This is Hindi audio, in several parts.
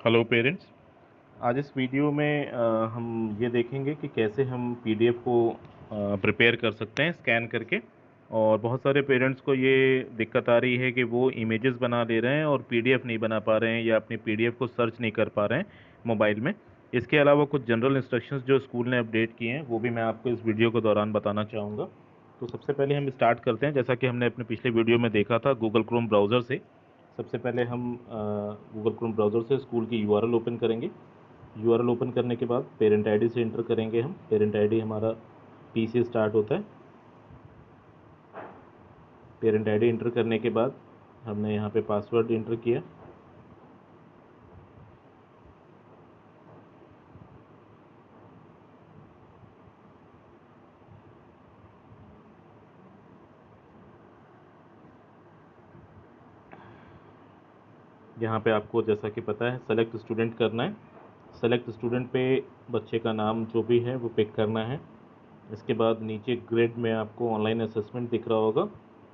Hello parents. आज इस वीडियो में हम ये देखेंगे कि कैसे हम पीडीएफ को प्रिपेयर कर सकते हैं स्कैन करके। और बहुत सारे पेरेंट्स को ये दिक्कत आ रही है कि वो इमेजेस बना ले रहे हैं और पीडीएफ नहीं बना पा रहे हैं या अपनी पीडीएफ को सर्च नहीं कर पा रहे हैं मोबाइल में। इसके अलावा कुछ जनरल इंस्ट्रक्शंस जो स्कूल ने अपडेट किए हैं वो भी मैं आपको इस वीडियो के दौरान बताना चाहूँगा। तो सबसे पहले हम स्टार्ट करते हैं, जैसा कि हमने अपने पिछले वीडियो में देखा था, गूगल क्रोम ब्राउज़र से। सबसे पहले हम गूगल क्रोम ब्राउज़र से स्कूल की यूआरएल ओपन करेंगे। यूआरएल ओपन करने के बाद पेरेंट आईडी से इंटर करेंगे। हम पेरेंट आईडी हमारा पी से स्टार्ट होता है। पेरेंट आईडी इंटर करने के बाद हमने यहाँ पे पासवर्ड इंटर किया। यहाँ पे आपको जैसा कि पता है सेलेक्ट स्टूडेंट करना है। सेलेक्ट स्टूडेंट पे बच्चे का नाम जो भी है वो पिक करना है। इसके बाद नीचे ग्रेड में आपको ऑनलाइन असेसमेंट दिख रहा होगा।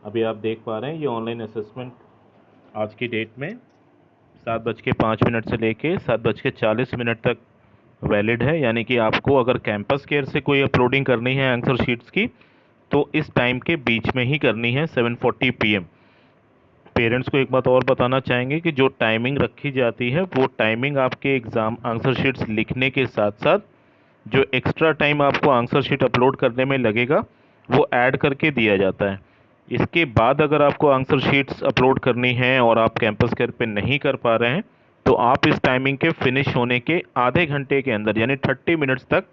अभी आप देख पा रहे हैं ये ऑनलाइन असेसमेंट आज की डेट में 7:05 से लेके 7:40 तक वैलिड है। यानी कि आपको अगर कैंपस केयर से कोई अपलोडिंग करनी है आंसर शीट्स की तो इस टाइम के बीच में ही करनी है, 7:40 PM। पेरेंट्स को एक बात और बताना चाहेंगे कि जो टाइमिंग रखी जाती है वो टाइमिंग आपके एग्ज़ाम आंसर शीट्स लिखने के साथ साथ जो एक्स्ट्रा टाइम आपको आंसर शीट अपलोड करने में लगेगा वो ऐड करके दिया जाता है। इसके बाद अगर आपको आंसर शीट्स अपलोड करनी है और आप कैंपस केयर पे नहीं कर पा रहे हैं तो आप इस टाइमिंग के फिनिश होने के आधे घंटे के अंदर यानी 30 मिनट्स तक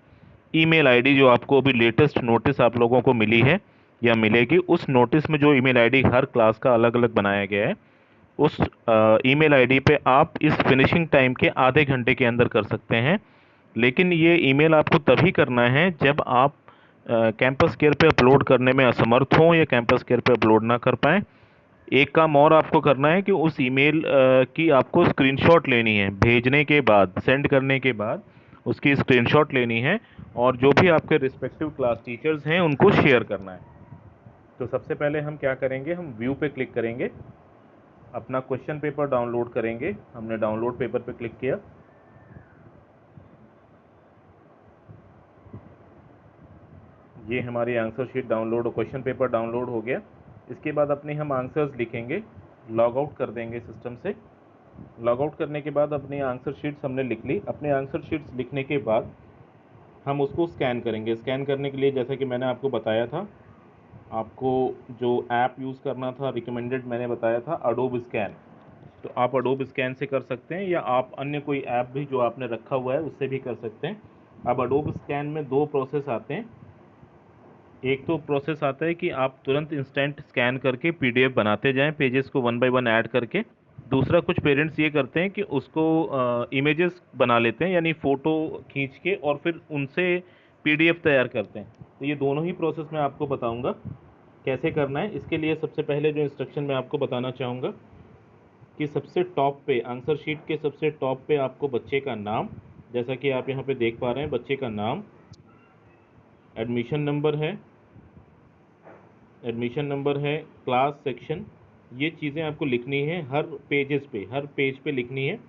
ईमेल आईडी जो आपको अभी लेटेस्ट नोटिस आप लोगों को मिली है या मिलेगी, उस नोटिस में जो ईमेल आईडी हर क्लास का अलग अलग बनाया गया है उस ईमेल आईडी पे आप इस फिनिशिंग टाइम के आधे घंटे के अंदर कर सकते हैं। लेकिन ये ईमेल आपको तभी करना है जब आप कैंपस केयर पे अपलोड करने में असमर्थ हों या कैंपस केयर पे अपलोड ना कर पाएँ। एक काम और आपको करना है कि उस ईमेल की आपको स्क्रीनशॉट लेनी है। भेजने के बाद, सेंड करने के बाद उसकी स्क्रीनशॉट लेनी है और जो भी आपके रिस्पेक्टिव क्लास टीचर्स हैं उनको शेयर करना है। तो सबसे पहले हम क्या करेंगे, हम व्यू पे क्लिक करेंगे, अपना क्वेश्चन पेपर डाउनलोड करेंगे। हमने डाउनलोड पेपर पे क्लिक किया। ये हमारी आंसर शीट डाउनलोड और क्वेश्चन पेपर डाउनलोड हो गया। इसके बाद अपने हम आंसर्स लिखेंगे। लॉग आउट कर देंगे सिस्टम से। लॉग आउट करने के बाद अपनी आंसर शीट्स हमने लिख ली। अपने आंसर शीट्स लिखने के बाद हम उसको स्कैन करेंगे। स्कैन करने के लिए जैसा कि मैंने आपको बताया था, आपको जो ऐप यूज़ करना था रिकमेंडेड मैंने बताया था अडोब स्कैन। तो आप अडोब स्कैन से कर सकते हैं या आप अन्य कोई ऐप भी जो आपने रखा हुआ है उससे भी कर सकते हैं। अब अडोब स्कैन में दो प्रोसेस आते हैं। एक तो प्रोसेस आता है कि आप तुरंत इंस्टेंट स्कैन करके पीडीएफ बनाते जाएं, पेजेस को वन बाय वन ऐड करके। दूसरा, कुछ पेरेंट्स ये करते हैं कि उसको इमेजेस बना लेते हैं, यानी फ़ोटो खींच के और फिर उनसे पीडीएफ तैयार करते हैं। तो ये दोनों ही प्रोसेस मैं आपको बताऊंगा कैसे करना है। इसके लिए सबसे पहले जो इंस्ट्रक्शन मैं आपको बताना चाहूँगा कि सबसे टॉप पे, आंसर शीट के सबसे टॉप पे आपको बच्चे का नाम, जैसा कि आप यहाँ पे देख पा रहे हैं, बच्चे का नाम, एडमिशन नंबर है, क्लास, सेक्शन, ये चीज़ें आपको लिखनी है हर पेज पे लिखनी है,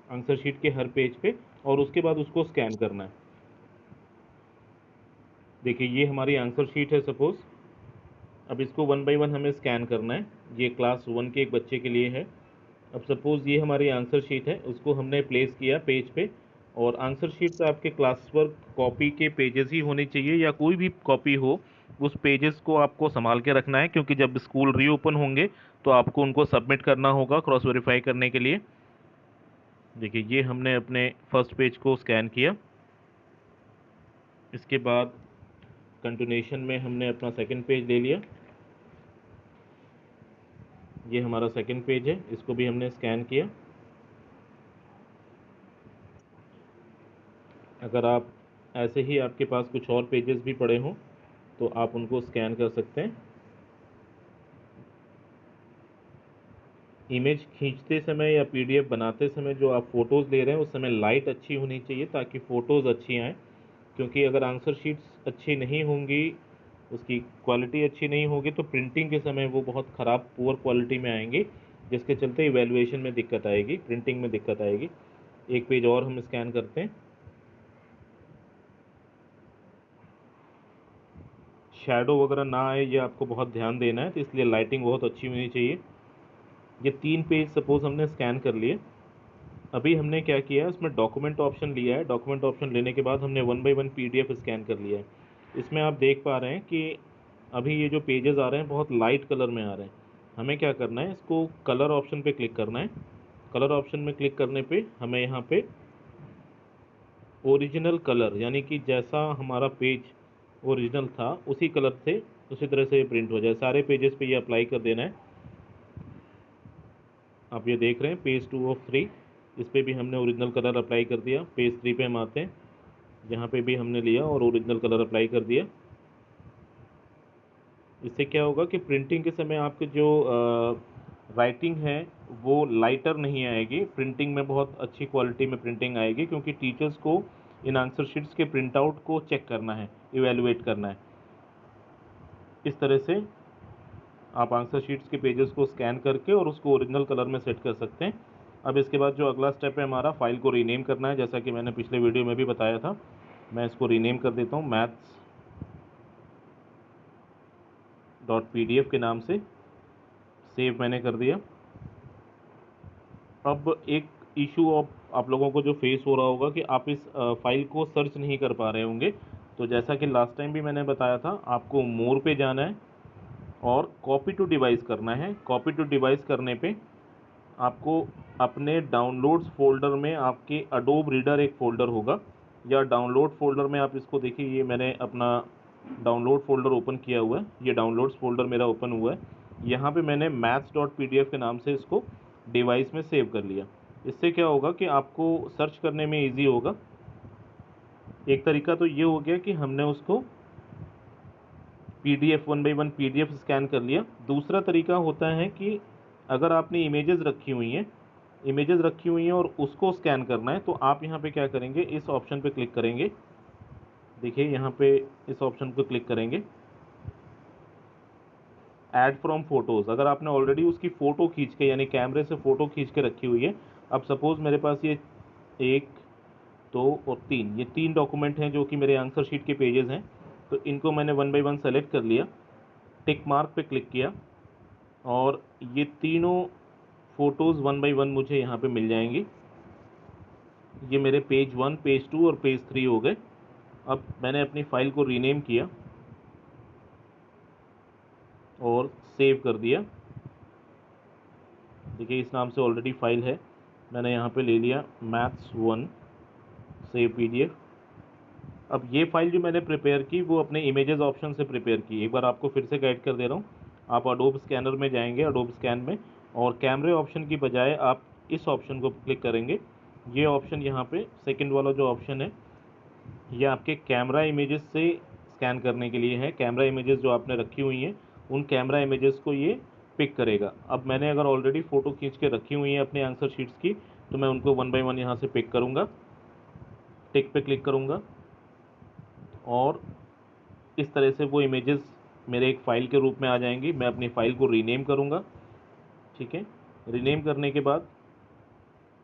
आंसर शीट के हर पेज पे। और उसके बाद उसको स्कैन करना है। देखिए ये हमारी आंसर शीट है सपोज़। अब इसको वन बाय वन हमें स्कैन करना है। ये क्लास 1 के एक बच्चे के लिए है। अब सपोज़ ये हमारी आंसर शीट है, उसको हमने प्लेस किया पेज पे। और आंसर शीट पे आपके क्लास वर्क कॉपी के पेजेस ही होने चाहिए या कोई भी कॉपी हो, उस पेजेस को आपको संभाल के रखना है, क्योंकि जब स्कूल रीओपन होंगे तो आपको उनको सबमिट करना होगा क्रॉस वेरीफाई करने के लिए। देखिए ये हमने अपने फर्स्ट पेज को स्कैन किया। इसके बाद कंटिन्यूएशन में हमने अपना सेकंड पेज ले लिया। ये हमारा सेकंड पेज है, इसको भी हमने स्कैन किया। अगर आप ऐसे ही आपके पास कुछ और पेजेस भी पड़े हों तो आप उनको स्कैन कर सकते हैं। इमेज खींचते समय या पीडीएफ बनाते समय जो आप फ़ोटोज़ ले रहे हैं उस समय लाइट अच्छी होनी चाहिए ताकि फ़ोटोज़ अच्छी आएँ। क्योंकि अगर आंसर शीट्स अच्छी नहीं होंगी, उसकी क्वालिटी अच्छी नहीं होगी तो प्रिंटिंग के समय वो बहुत ख़राब पुअर क्वालिटी में आएंगी, जिसके चलते इवैल्यूएशन में दिक्कत आएगी, प्रिंटिंग में दिक्कत आएगी। एक पेज और हम स्कैन करते हैं। शैडो वगैरह ना आए, ये आपको बहुत ध्यान देना है, तो इसलिए लाइटिंग बहुत अच्छी होनी चाहिए। ये 3 पेज सपोज हमने स्कैन कर लिए। अभी हमने क्या किया है, उसमें डॉक्यूमेंट ऑप्शन लिया है। डॉक्यूमेंट ऑप्शन लेने के बाद हमने 1 बाई 1 PDF स्कैन कर लिया है। इसमें आप देख पा रहे हैं कि अभी ये जो पेजेस आ रहे हैं बहुत लाइट कलर में आ रहे हैं। हमें क्या करना है, इसको कलर ऑप्शन पे क्लिक करना है। कलर ऑप्शन में क्लिक करने पे हमें यहाँ पे ओरिजिनल कलर, यानी कि जैसा हमारा पेज ओरिजिनल था उसी कलर से उसी तरह से प्रिंट हो जाए, सारे पेजेस पे ये अप्लाई कर देना है। आप ये देख रहे हैं पेज 2 ऑफ 3, इस पर भी हमने ओरिजिनल कलर अप्लाई कर दिया। पेज 3 पे हम आते हैं, यहाँ पे भी हमने लिया और ओरिजिनल कलर अप्लाई कर दिया। इससे क्या होगा कि प्रिंटिंग के समय आपके जो राइटिंग है वो लाइटर नहीं आएगी, प्रिंटिंग में बहुत अच्छी क्वालिटी में प्रिंटिंग आएगी, क्योंकि टीचर्स को इन आंसर शीट्स के प्रिंट आउट को चेक करना है, इवेलुएट करना है। इस तरह से आप आंसर शीट्स के पेजेस को स्कैन करके और उसको ओरिजिनल कलर में सेट कर सकते हैं। अब इसके बाद जो अगला स्टेप है हमारा, फाइल को रीनेम करना है, जैसा कि मैंने पिछले वीडियो में भी बताया था। मैं इसको रीनेम कर देता हूँ maths.pdf के नाम से। सेव मैंने कर दिया। अब एक इशू आप लोगों को जो फेस हो रहा होगा कि आप इस फाइल को सर्च नहीं कर पा रहे होंगे। तो जैसा कि लास्ट टाइम भी मैंने बताया था, आपको मोर पे जाना है और कॉपी टू डिवाइस करना है। कॉपी टू डिवाइस करने पे आपको अपने डाउनलोड्स फोल्डर में आपके अडोब रीडर एक फ़ोल्डर होगा, या डाउनलोड फोल्डर में आप इसको देखिए, ये मैंने अपना डाउनलोड फोल्डर ओपन किया हुआ है, ये डाउनलोड्स फोल्डर मेरा ओपन हुआ है। यहाँ पे मैंने maths.pdf के नाम से इसको डिवाइस में सेव कर लिया। इससे क्या होगा कि आपको सर्च करने में इजी होगा। एक तरीका तो ये हो गया कि हमने उसको PDF 1 बाई 1 PDF स्कैन कर लिया। दूसरा तरीका होता है कि अगर आपने इमेजेस रखी हुई हैं और उसको स्कैन करना है, तो आप यहाँ पे क्या करेंगे, इस ऑप्शन पे क्लिक करेंगे। देखिए यहाँ पे इस ऑप्शन को क्लिक करेंगे, ऐड फ्रॉम फोटोज़। अगर आपने ऑलरेडी उसकी फ़ोटो खींच के, यानी कैमरे से फ़ोटो खींच के रखी हुई है, अब सपोज़ मेरे पास ये 1, 2 और 3, ये 3 डॉक्यूमेंट हैं जो कि मेरे आंसर शीट के पेजेस हैं। तो इनको मैंने 1 बाई 1 सेलेक्ट कर लिया, टिक मार्क पे क्लिक किया और ये तीनों फ़ोटोज़ 1 बाई 1 मुझे यहाँ पे मिल जाएंगी। ये मेरे पेज 1, पेज 2 और पेज 3 हो गए। अब मैंने अपनी फ़ाइल को रीनेम किया और सेव कर दिया। देखिए इस नाम से ऑलरेडी फ़ाइल है, मैंने यहाँ पे ले लिया maths1 सेव PDF। अब ये फ़ाइल जो मैंने प्रिपेयर की वो अपने इमेजेस ऑप्शन से प्रिपेयर की। एक बार आपको फिर से गाइड कर दे रहा हूँ। आप अडोब स्कैनर में जाएंगे, अडोब स्कैन में, और कैमरे ऑप्शन की बजाय आप इस ऑप्शन को क्लिक करेंगे। ये ऑप्शन यहाँ पे सेकंड वाला जो ऑप्शन है, ये आपके कैमरा इमेजेस से स्कैन करने के लिए है। कैमरा इमेजेस जो आपने रखी हुई हैं, उन कैमरा इमेजेस को ये पिक करेगा। अब मैंने अगर ऑलरेडी फ़ोटो खींच के रखी हुई हैं अपने आंसर शीट्स की, तो मैं उनको 1 बाई 1 यहाँ से पिक करूँगा, टिक पे क्लिक करूँगा और इस तरह से वो इमेजेस मेरे एक फ़ाइल के रूप में आ जाएंगी। मैं अपनी फ़ाइल को रीनेम करूँगा, ठीक है। रीनेम करने के बाद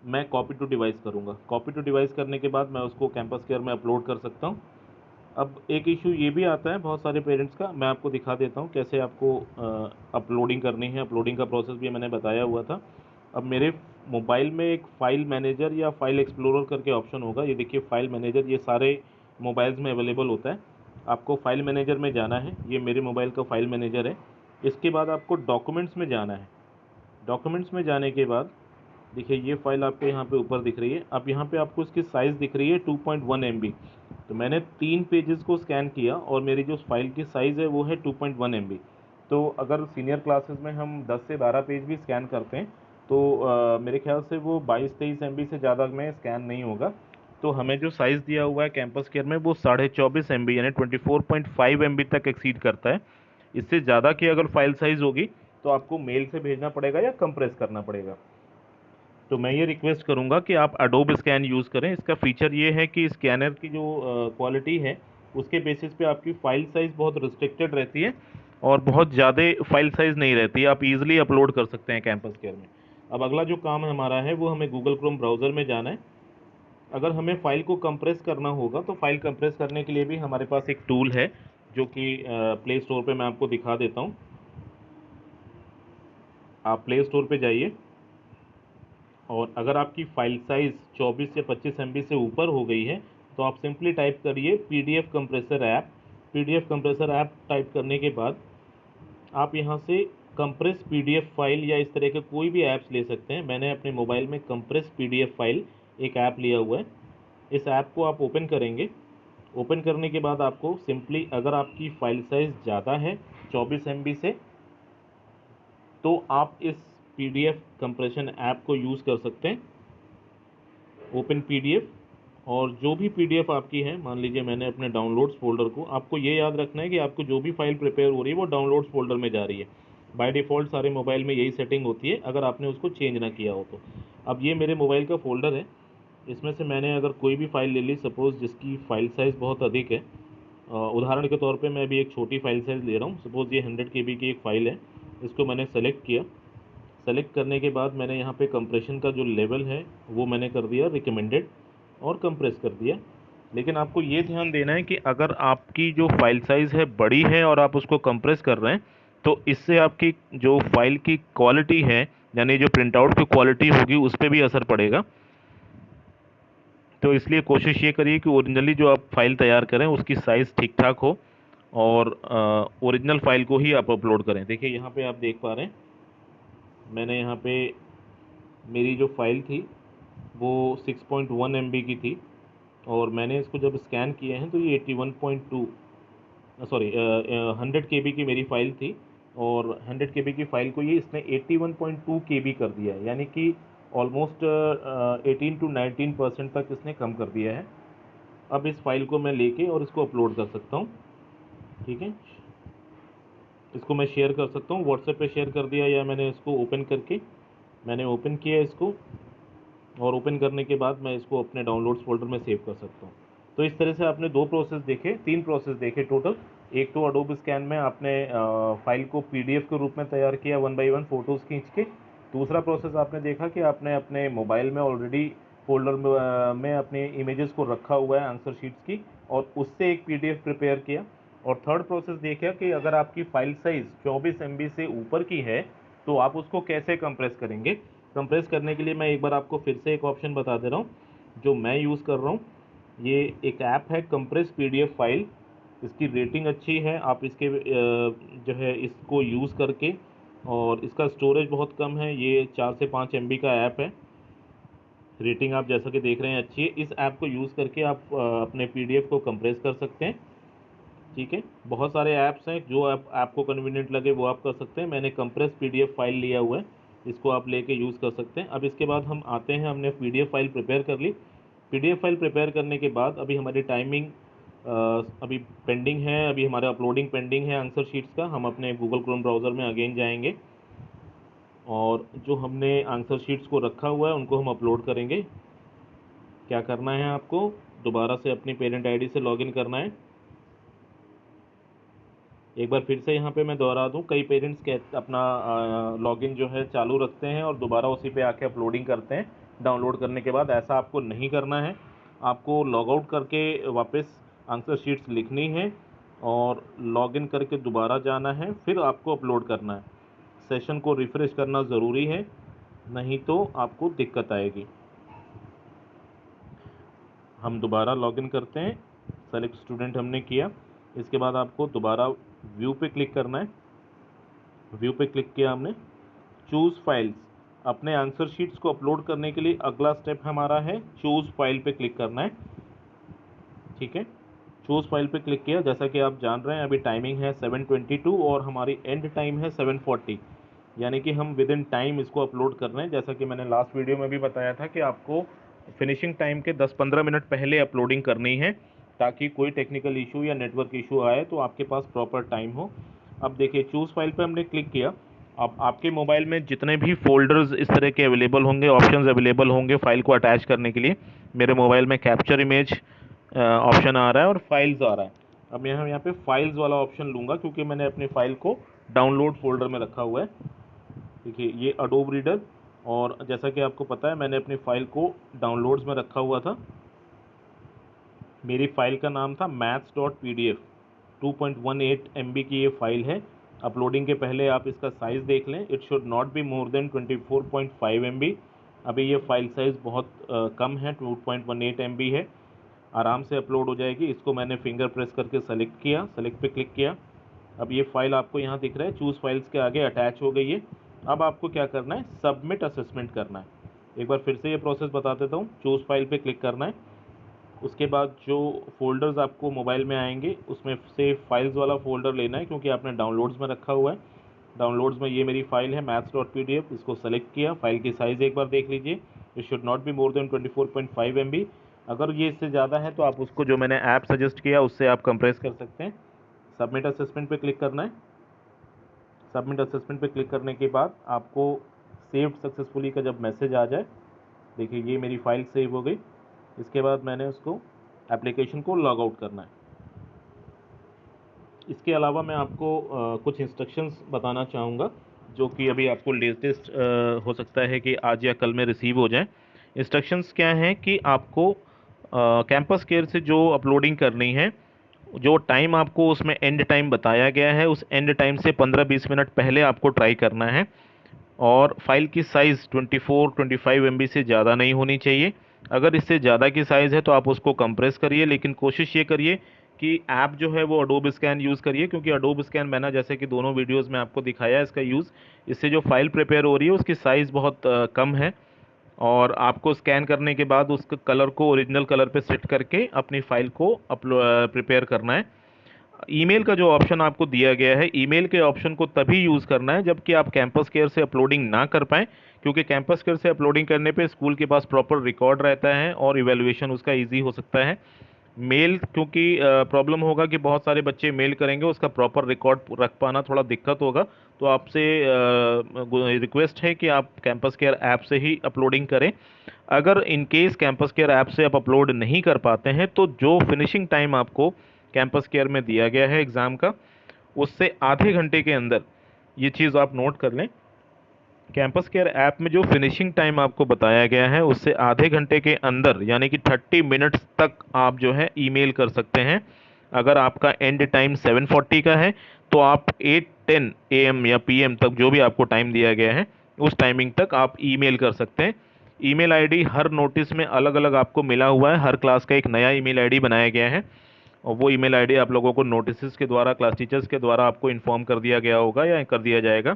मैं कॉपी टू डिवाइस करूँगा। कॉपी टू डिवाइस करने के बाद मैं उसको कैंपस केयर में अपलोड कर सकता हूँ। अब एक इशू ये भी आता है बहुत सारे पेरेंट्स का, मैं आपको दिखा देता हूँ कैसे आपको अपलोडिंग करनी है। अपलोडिंग का प्रोसेस भी मैंने बताया हुआ था। अब मेरे मोबाइल में एक फ़ाइल मैनेजर या फाइल एक्सप्लोरर करके ऑप्शन होगा। ये देखिए फ़ाइल मैनेजर, ये सारे मोबाइल्स में अवेलेबल होता है। आपको फ़ाइल मैनेजर में जाना है, ये मेरे मोबाइल का फ़ाइल मैनेजर है। इसके बाद आपको डॉक्यूमेंट्स में जाना है। डॉक्यूमेंट्स में जाने के बाद देखिए ये फ़ाइल आपको यहाँ पे ऊपर दिख रही है। अब यहाँ पे आपको इसकी साइज़ दिख रही है 2.1 MB। तो मैंने 3 पेजेस को स्कैन किया और मेरी जो फाइल की साइज़ है वो है 2.1 MB। तो अगर सीनियर क्लासेस में हम 10 से 12 पेज भी स्कैन करते हैं तो मेरे ख्याल से वो 22-23 MB से ज़्यादा में स्कैन नहीं होगा। तो हमें जो साइज़ दिया हुआ है कैंपस केयर में वो 24.5 MB यानी 24.5 MB तक एक्सीड करता है। इससे ज़्यादा की अगर फाइल साइज़ होगी तो आपको मेल से भेजना पड़ेगा या कंप्रेस करना पड़ेगा। तो मैं ये रिक्वेस्ट करूँगा कि आप अडोब स्कैन यूज़ करें। इसका फ़ीचर ये है कि स्कैनर की जो क्वालिटी है उसके बेसिस पे आपकी फ़ाइल साइज़ बहुत रिस्ट्रिक्टेड रहती है और बहुत ज़्यादा फ़ाइल साइज़ नहीं रहती है, आप ईज़िली अपलोड कर सकते हैं कैंपस केयर में। अब अगला जो काम हमारा है वो हमें गूगल क्रोम ब्राउज़र में जाना है। अगर हमें फ़ाइल को कंप्रेस करना होगा तो फ़ाइल कंप्रेस करने के लिए भी हमारे पास एक टूल है जो कि प्ले स्टोर पे मैं आपको दिखा देता हूँ। आप प्ले स्टोर पे जाइए और अगर आपकी फ़ाइल साइज़ 24 या 25 MB से ऊपर हो गई है तो आप सिंपली टाइप करिए PDF compressor app. PDF compressor app type करने के बाद आप यहाँ से कंप्रेस PDF फाइल या इस तरह के कोई भी ऐप्स ले सकते हैं। मैंने अपने मोबाइल में कंप्रेस PDF फाइल एक ऐप लिया हुआ है। इस ऐप को आप ओपन करेंगे। ओपन करने के बाद आपको सिंपली, अगर आपकी फ़ाइल साइज़ ज़्यादा है 24 MB से, तो आप इस PDF कंप्रेशन ऐप को यूज़ कर सकते हैं। ओपन PDF, और जो भी PDF आपकी है, मान लीजिए मैंने अपने डाउनलोड्स फ़ोल्डर को, आपको ये याद रखना है कि आपको जो भी फ़ाइल प्रिपेयर हो रही है वो डाउनलोड्स फ़ोल्डर में जा रही है। बाय डिफ़ॉल्ट सारे मोबाइल में यही सेटिंग होती है, अगर आपने उसको चेंज ना किया हो तो। अब ये मेरे मोबाइल का फ़ोल्डर है, इसमें से मैंने अगर कोई भी फ़ाइल ले ली, सपोज़ जिसकी फ़ाइल साइज़ बहुत अधिक है, उदाहरण के तौर पे मैं अभी एक छोटी फ़ाइल साइज़ ले रहा हूँ। सपोज़ ये 100 KB की एक फ़ाइल है, इसको मैंने सेलेक्ट किया। सेलेक्ट करने के बाद मैंने यहाँ पे कंप्रेशन का जो लेवल है वो मैंने कर दिया रिकमेंडेड और कंप्रेस कर दिया। लेकिन आपको ये ध्यान देना है कि अगर आपकी जो फ़ाइल साइज़ है बड़ी है और आप उसको कंप्रेस कर रहे हैं, तो इससे आपकी जो फ़ाइल की क्वालिटी है, यानी जो प्रिंट आउट की क्वालिटी होगी, उस पर भी असर पड़ेगा। तो इसलिए कोशिश ये करिए कि ओरिजिनली जो आप फाइल तैयार करें उसकी साइज़ ठीक ठाक हो और ओरिजिनल फाइल को ही आप अपलोड करें। देखिए यहाँ पे आप देख पा रहे हैं, मैंने यहाँ पे मेरी जो फ़ाइल थी वो 6.1 MB की थी और मैंने इसको जब स्कैन किए हैं तो ये 81.2 सॉरी 100 KB की मेरी फ़ाइल थी और 100 KB की फ़ाइल को ये इसने 81.2 KB कर दिया है, यानी कि ऑलमोस्ट 18 to 19% तक इसने कम कर दिया है। अब इस फाइल को मैं लेके और इसको अपलोड कर सकता हूँ। ठीक है, इसको मैं शेयर कर सकता हूँ, व्हाट्सएप पे शेयर कर दिया, या मैंने इसको ओपन करके, मैंने ओपन किया इसको, और ओपन करने के बाद मैं इसको अपने डाउनलोड्स फोल्डर में सेव कर सकता हूँ। तो इस तरह से आपने 2 प्रोसेस देखे, 3 प्रोसेस देखे टोटल। एक तो अडोब स्कैन में आपने फाइल को PDF के रूप में तैयार किया 1 बाई 1 फ़ोटोज़ खींच के। दूसरा प्रोसेस आपने देखा कि आपने अपने मोबाइल में ऑलरेडी फ़ोल्डर में अपने इमेजेस को रखा हुआ है आंसर शीट्स की, और उससे एक PDF प्रिपेयर किया। और थर्ड प्रोसेस देखा कि अगर आपकी फ़ाइल साइज़ 24 MB से ऊपर की है तो आप उसको कैसे कंप्रेस करेंगे। कंप्रेस करने के लिए मैं एक बार आपको फिर से एक ऑप्शन बता दे रहा हूँ जो मैं यूज़ कर रहा हूँ। ये एक ऐप है कंप्रेस PDF फाइल, इसकी रेटिंग अच्छी है। आप इसके जो है इसको यूज़ करके, और इसका स्टोरेज बहुत कम है, ये 4 से 5 MB का ऐप है। रेटिंग आप जैसा कि देख रहे हैं अच्छी है। इस ऐप को यूज़ करके आप अपने PDF को कंप्रेस कर सकते हैं। ठीक है, बहुत सारे ऐप्स हैं, जो आपको कन्वीनियंट लगे वो आप कर सकते हैं। मैंने कंप्रेस PDF फाइल लिया हुआ है, इसको आप लेके यूज़ कर सकते हैं। अब इसके बाद हम आते हैं, हमने PDF फाइल प्रिपेयर कर ली। PDF फाइल प्रिपेयर करने के बाद अभी हमारी टाइमिंग अभी पेंडिंग है, अभी हमारा अपलोडिंग पेंडिंग है आंसर शीट्स का। हम अपने गूगल क्रोम ब्राउज़र में अगेन जाएंगे और जो हमने आंसर शीट्स को रखा हुआ है उनको हम अपलोड करेंगे। क्या करना है आपको, दोबारा से अपनी पेरेंट आईडी से लॉगिन करना है। एक बार फिर से यहाँ पे मैं दोहरा दूँ, कई पेरेंट्स अपना लॉगिन जो है चालू रखते हैं और दोबारा उसी पे आके अपलोडिंग करते हैं डाउनलोड करने के बाद। ऐसा आपको नहीं करना है, आपको लॉग आउट करके वापस आंसर शीट्स लिखनी है और लॉगिन करके दोबारा जाना है, फिर आपको अपलोड करना है। सेशन को रिफ़्रेश करना ज़रूरी है, नहीं तो आपको दिक्कत आएगी। हम दोबारा लॉगिन करते हैं, सेलेक्ट स्टूडेंट हमने किया। इसके बाद आपको दोबारा व्यू पे क्लिक करना है। व्यू पे क्लिक किया हमने, चूज़ फाइल्स। अपने आंसर शीट्स को अपलोड करने के लिए अगला स्टेप हमारा है चूज़ फाइल पे क्लिक करना है। ठीक है, चूज़ फाइल पे क्लिक किया। जैसा कि आप जान रहे हैं अभी टाइमिंग है 7:22 और हमारी एंड टाइम है 7:40, यानी कि हम विद इन टाइम इसको अपलोड कर रहे हैं। जैसा कि मैंने लास्ट वीडियो में भी बताया था कि आपको फिनिशिंग टाइम के 10-15 मिनट पहले अपलोडिंग करनी है, ताकि कोई टेक्निकल इशू या नेटवर्क इशू आए तो आपके पास प्रॉपर टाइम हो। अब देखिए, चूज़ फाइल पे हमने क्लिक किया। अब आपके मोबाइल में जितने भी फ़ोल्डर्स इस तरह के अवेलेबल होंगे, ऑप्शंस अवेलेबल होंगे फ़ाइल को अटैच करने के लिए। मेरे मोबाइल में कैप्चर इमेज ऑप्शन आ रहा है और फाइल्स आ रहा है। अब मैं यहाँ पे फाइल्स वाला ऑप्शन लूँगा क्योंकि मैंने अपनी फ़ाइल को डाउनलोड फ़ोल्डर में रखा हुआ है। देखिए, ये अडोब रीडर, और जैसा कि आपको पता है मैंने अपनी फ़ाइल को डाउनलोड्स में रखा हुआ था। मेरी फ़ाइल का नाम था maths.pdf। 2.18 MB की ये फ़ाइल है। अपलोडिंग के पहले आप इसका साइज़ देख लें, it should not be more than 24.5 MB। अभी ये फ़ाइल साइज़ बहुत कम है, 2.18 MB है, आराम से अपलोड हो जाएगी। इसको मैंने फिंगर प्रेस करके सेलेक्ट किया, सेलेक्ट पे क्लिक किया। अब ये फ़ाइल आपको यहाँ दिख रहा है, चूज़ फाइल्स के आगे अटैच हो गई है। अब आपको क्या करना है, सबमिट असेसमेंट करना है। एक बार फिर से ये प्रोसेस बता देता हूँ। चूज़ फाइल पे क्लिक करना है, उसके बाद जो फोल्डर्स आपको मोबाइल में आएंगे उसमें से फाइल्स वाला फ़ोल्डर लेना है, क्योंकि आपने डाउनलोड्स में रखा हुआ है। डाउनलोड्स में ये मेरी फ़ाइल है maths.pdf, इसको सेलेक्ट किया। फ़ाइल की साइज़ एक बार देख लीजिए, it should not be more than 24.5 MB। अगर ये इससे ज़्यादा है तो आप उसको, जो मैंने ऐप सजेस्ट किया, उससे आप कंप्रेस कर सकते हैं। सबमिट असेसमेंट पे क्लिक करना है। सबमिट असेसमेंट पे क्लिक करने के बाद आपको सेव्ड सक्सेसफुली का जब मैसेज आ जाए, देखिए ये मेरी फ़ाइल सेव हो गई। इसके बाद मैंने उसको, एप्लीकेशन को लॉग आउट करना है। इसके अलावा मैं आपको कुछ इंस्ट्रक्शंस बताना चाहूँगा, जो कि अभी आपको लेटेस्ट हो सकता है कि आज या कल में रिसीव हो जाए। इंस्ट्रक्शंस क्या हैं कि आपको कैंपस केयर से जो अपलोडिंग करनी है, जो टाइम आपको उसमें एंड टाइम बताया गया है, उस एंड टाइम से 15-20 मिनट पहले आपको ट्राई करना है। और फाइल की साइज़ 24-25 MB से ज़्यादा नहीं होनी चाहिए। अगर इससे ज़्यादा की साइज़ है तो आप उसको कंप्रेस करिए, लेकिन कोशिश ये करिए कि ऐप जो है वो अडोब स्कैन यूज़ करिए, क्योंकि अडोब स्कैन मैंने जैसे कि दोनों वीडियोज़ में आपको दिखाया है इसका यूज़। इससे जो फाइल प्रिपेयर हो रही है उसकी साइज़ बहुत कम है, और आपको स्कैन करने के बाद उसके कलर को ओरिजिनल कलर पे सेट करके अपनी फ़ाइल को प्रिपेयर करना है। ईमेल का जो ऑप्शन आपको दिया गया है, ईमेल के ऑप्शन को तभी यूज़ करना है जबकि आप कैंपस केयर से अपलोडिंग ना कर पाएँ, क्योंकि कैंपस केयर से अपलोडिंग करने पे स्कूल के पास प्रॉपर रिकॉर्ड रहता है और इवैल्यूएशन उसका ईजी हो सकता है। मेल, क्योंकि प्रॉब्लम होगा कि बहुत सारे बच्चे मेल करेंगे, उसका प्रॉपर रिकॉर्ड रख पाना थोड़ा दिक्कत होगा। तो आपसे रिक्वेस्ट है कि आप कैंपस केयर ऐप से ही अपलोडिंग करें। अगर in case campus care app से आप अपलोड नहीं कर पाते हैं तो जो फिनिशिंग टाइम आपको कैंपस केयर में दिया गया है एग्ज़ाम का, उससे आधे घंटे के अंदर, ये चीज़ आप नोट कर लें, कैंपस केयर ऐप में जो फिनिशिंग टाइम आपको बताया गया है उससे आधे घंटे के अंदर, यानी कि 30 मिनट्स तक आप जो है ईमेल कर सकते हैं। अगर आपका एंड टाइम 7:40 का है तो आप 8:10 AM या PM तक, जो भी आपको टाइम दिया गया है उस टाइमिंग तक आप ईमेल कर सकते हैं। ईमेल आईडी हर नोटिस में अलग अलग आपको मिला हुआ है, हर क्लास का एक नया ईमेल आईडी बनाया गया है, और वो ईमेल आईडी आप लोगों को नोटिस के द्वारा, क्लास टीचर्स के द्वारा आपको इन्फॉर्म कर दिया गया होगा या कर दिया जाएगा।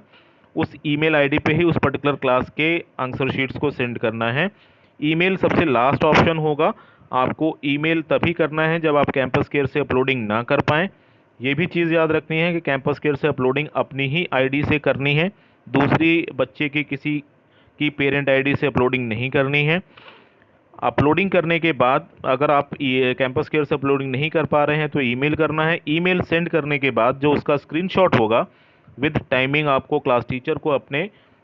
उस ईमेल आईडी पे ही उस पर्टिकुलर क्लास के आंसर शीट्स को सेंड करना है। ईमेल सबसे लास्ट ऑप्शन होगा। आपको ईमेल तभी करना है जब आप कैंपस केयर से अपलोडिंग ना कर पाएँ। ये भी चीज़ याद रखनी है कि कैंपस केयर से अपलोडिंग अपनी ही आईडी से करनी है, दूसरी बच्चे की किसी की पेरेंट आईडी से अपलोडिंग नहीं करनी है। अपलोडिंग करने के बाद अगर आप कैंपस केयर से अपलोडिंग नहीं कर पा रहे हैं तो ईमेल करना है। ईमेल सेंड करने के बाद जो उसका स्क्रीनशॉट होगा विद टाइमिंग आपको क्लास टीचर को अपने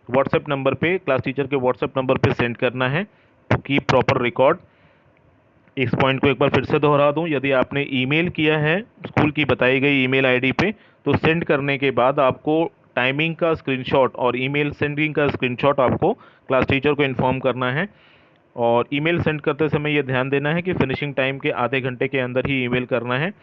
व्हाट्सएप नंबर पे, क्लास टीचर के व्हाट्सएप नंबर पे सेंड करना है टू कीप प्रॉपर रिकॉर्ड। इस पॉइंट को एक बार फिर से दोहरा दूं, यदि आपने ईमेल किया है स्कूल की बताई गई ईमेल आईडी पे, तो सेंड करने के बाद आपको टाइमिंग का स्क्रीनशॉट और ईमेल सेंडिंग का स्क्रीनशॉट आपको क्लास टीचर को इन्फॉर्म करना है। और ईमेल सेंड करते समय ये ध्यान देना है कि फिनिशिंग टाइम के आधे घंटे के अंदर ही ईमेल करना है।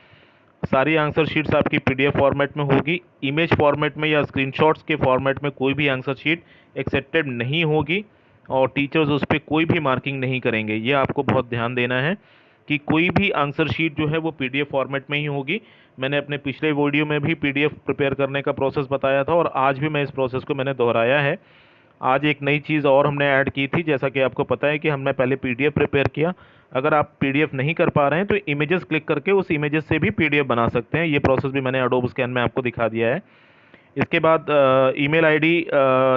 सारी आंसर शीट्स आपकी PDF फॉर्मेट में होगी, इमेज फॉर्मेट में या स्क्रीनशॉट्स के फॉर्मेट में कोई भी आंसर शीट एक्सेप्टेड नहीं होगी, और टीचर्स उस पर कोई भी मार्किंग नहीं करेंगे। ये आपको बहुत ध्यान देना है कि कोई भी आंसर शीट जो है वो PDF फॉर्मेट में ही होगी। मैंने अपने पिछले वीडियो में भी PDF प्रिपेयर करने का प्रोसेस बताया था, और आज भी मैं इस प्रोसेस को मैंने दोहराया है। आज एक नई चीज़ और हमने ऐड की थी, जैसा कि आपको पता है कि हमने पहले PDF प्रिपेयर किया। अगर आप PDF नहीं कर पा रहे हैं तो इमेजेस क्लिक करके उस इमेजेस से भी PDF बना सकते हैं। ये प्रोसेस भी मैंने अडोब स्कैन में आपको दिखा दिया है। इसके बाद ईमेल आईडी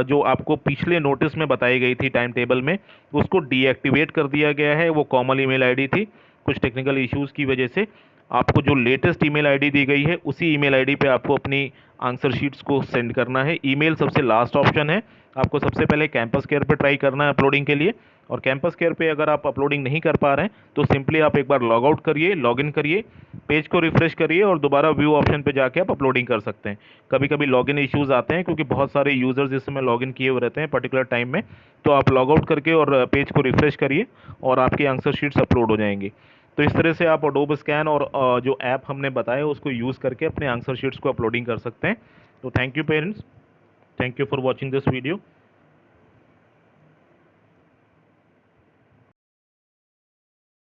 जो आपको पिछले नोटिस में बताई गई थी टाइम टेबल में, उसको डीएक्टिवेट कर दिया गया है। वो कॉमन ईमेल आईडी थी, कुछ टेक्निकल इश्यूज़ की वजह से आपको जो लेटेस्ट ईमेल आईडी दी गई है उसी ईमेल आईडी पे आपको अपनी आंसर शीट्स को सेंड करना है। ईमेल सबसे लास्ट ऑप्शन है। आपको सबसे पहले कैंपस केयर पे ट्राई करना है अपलोडिंग के लिए, और कैंपस केयर पे अगर आप अपलोडिंग नहीं कर पा रहे हैं तो सिंपली आप एक बार लॉग आउट करिए, लॉगिन करिए, पेज को रिफ्रेश करिए और दोबारा व्यू ऑप्शन पे जाके आप अपलोडिंग कर सकते हैं। कभी कभी लॉगिन इश्यूज़ आते हैं क्योंकि बहुत सारे यूज़र्स इस समय लॉगिन किए हुए रहते हैं पर्टिकुलर टाइम में, तो आप लॉग आउट करके और पेज को रिफ्रेश करिए और आपकी आंसर शीट्स अपलोड हो जाएंगी। तो इस तरह से आप अडोब स्कैन और जो ऐप हमने बताया उसको यूज़ करके अपने आंसर शीट्स को अपलोडिंग कर सकते हैं। तो thank you parents, thank you for watching this video.